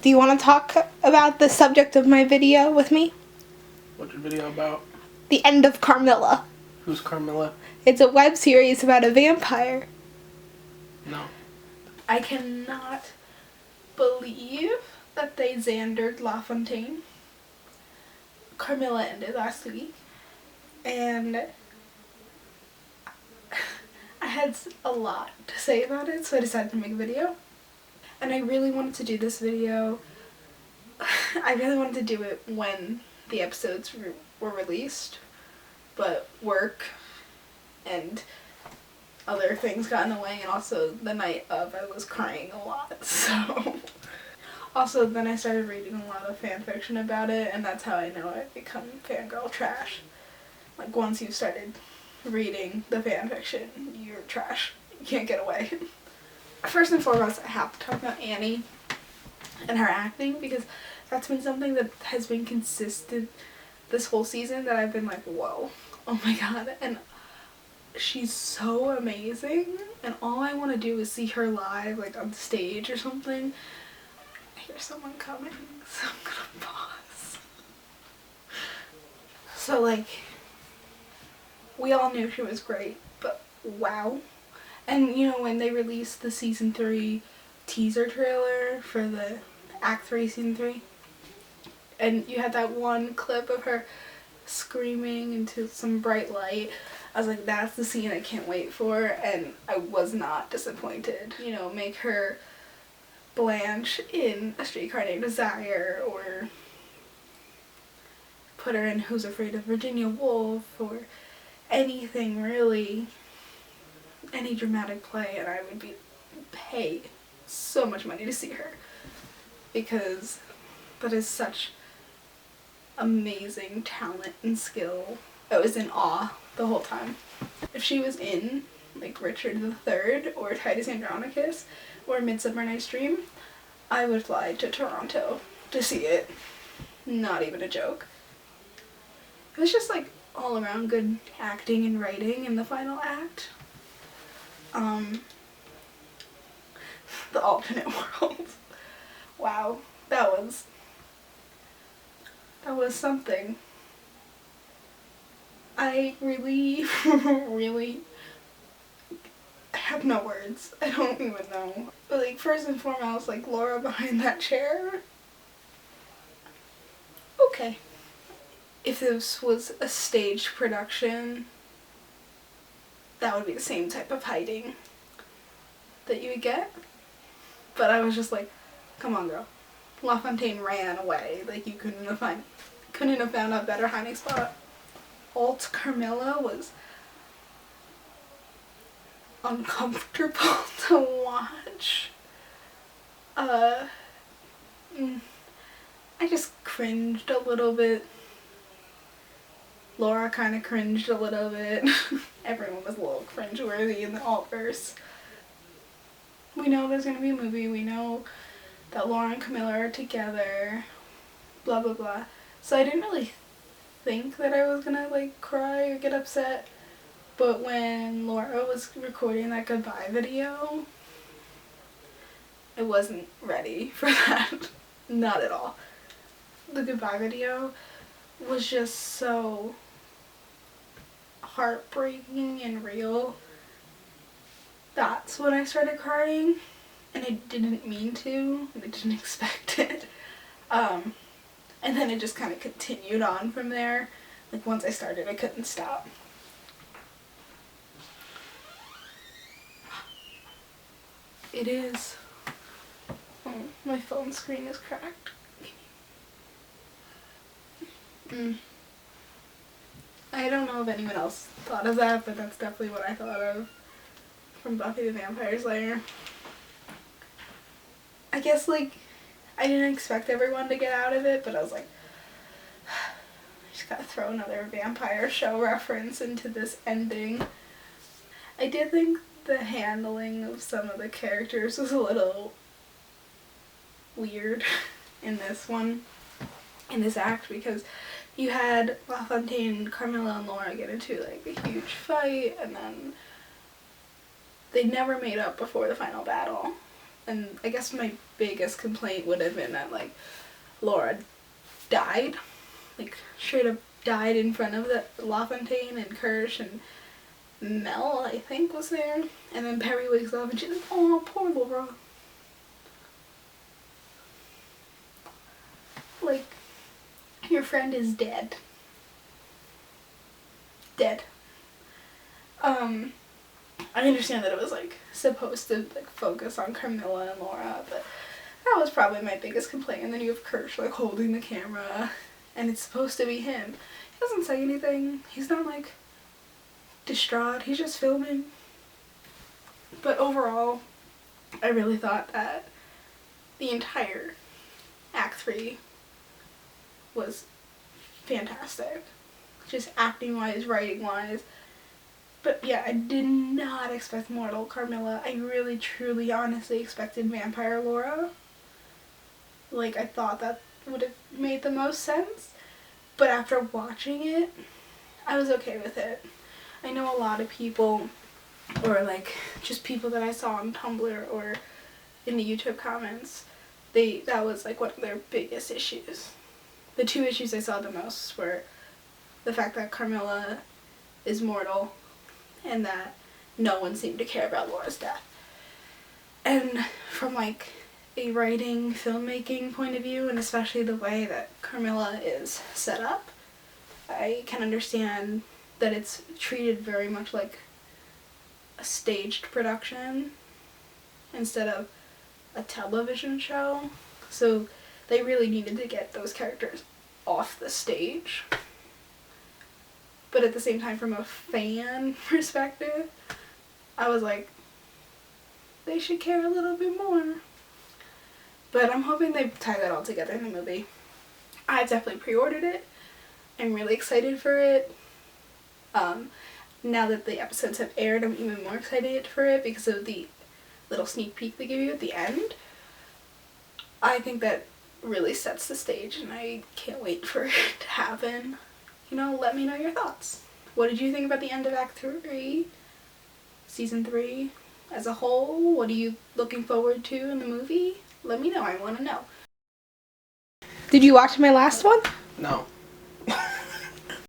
Do you want to talk about the subject of my video with me? What's your video about? The end of Carmilla. Who's Carmilla? It's a web series about a vampire. No. I cannot believe that they Xandered LaFontaine. Carmilla ended last week, and I had a lot to say about it, so I decided to make a video. And I really wanted to do this video. I really wanted to do it when the episodes were released, but work and other things got in the way, and also the night of I was crying a lot, so. Also, then I started reading a lot of fan fiction about it, and that's how I know I've become fangirl trash. Like, once you started reading the fan fiction, you're trash. You can't get away. First and foremost, I have to talk about Annie and her acting, because that's been something that has been consistent this whole season that I've been like, whoa, oh my god, and she's so amazing, and all I want to do is see her live, like on stage or something. I hear someone coming, so I'm gonna pause. So, like, we all knew she was great, but wow. And, you know, when they released the season 3 teaser trailer for the Act 3 season 3, and you had that one clip of her screaming into some bright light, I was like, that's the scene I can't wait for, and I was not disappointed. You know, make her Blanche in A Streetcar Named Desire, or put her in Who's Afraid of Virginia Woolf, or anything really, any dramatic play, and I would pay so much money to see her, because that is such amazing talent and skill. I was in awe the whole time. If she was in like Richard III or Titus Andronicus or Midsummer Night's Dream, I would fly to Toronto to see it. Not even a joke. It was just like all around good acting and writing in the final act. The alternate world. Wow, that was something. I really, really have no words. I don't even know. But, like, first and foremost, like, Laura behind that chair. Okay. If this was a staged production, that would be the same type of hiding that you would get. But I was just like, come on, girl. LaFontaine ran away. Like, you couldn't have found a better hiding spot. Alt Carmilla was uncomfortable to watch. I just cringed a little bit. Laura kind of cringed a little bit. Everyone was a little cringeworthy in the altverse. We know there's gonna be a movie. We know that Laura and Camilla are together. Blah blah blah. So I didn't really think that I was gonna like cry or get upset, but when Laura was recording that goodbye video, I wasn't ready for that. Not at all. The goodbye video was just so heartbreaking and real. That's when I started crying, and I didn't mean to, and I didn't expect it. And then it just kind of continued on from there. Like, once I started, I couldn't stop. It is. Oh, my phone screen is cracked. I don't know if anyone else thought of that, but that's definitely what I thought of from Buffy the Vampire Slayer. I guess, like, I didn't expect everyone to get out of it, but I was like, I just gotta throw another vampire show reference into this ending. I did think the handling of some of the characters was a little weird in this one, in this act, because you had LaFontaine, Carmilla, and Laura get into like a huge fight, and then they never made up before the final battle. And I guess my biggest complaint would have been that, like, Laura died. Like, straight up died in front of the LaFontaine and Kirsch and Mel, I think, was there. And then Perry wakes up and she's like, oh, poor Laura. Like, your friend is dead. Dead. I understand that it was, like, supposed to, like, focus on Carmilla and Laura, but that was probably my biggest complaint. And then you have Kirsch, like, holding the camera, and it's supposed to be him. He doesn't say anything. He's not, like, distraught. He's just filming. But overall, I really thought that the entire Act 3 was fantastic. Just acting-wise, writing-wise. But yeah, I did not expect mortal Carmilla. I really, truly, honestly expected vampire Laura. Like, I thought that would have made the most sense. But after watching it, I was okay with it. I know a lot of people, or like just people that I saw on Tumblr or in the YouTube comments, that was like one of their biggest issues. The two issues I saw the most were the fact that Carmilla is mortal and that no one seemed to care about Laura's death. And from like a writing, filmmaking point of view, and especially the way that Carmilla is set up, I can understand that it's treated very much like a staged production instead of a television show. So they really needed to get those characters off the stage. But at the same time, from a fan perspective, I was like, they should care a little bit more. But I'm hoping they tie that all together in the movie. I definitely pre-ordered it. I'm really excited for it. Now that the episodes have aired, I'm even more excited for it because of the little sneak peek they give you at the end. I think that really sets the stage and I can't wait for it to happen. You know, let me know your thoughts. What did you think about the end of Act 3? Season 3 as a whole? What are you looking forward to in the movie? Let me know. I want to know. Did you watch my last one? No.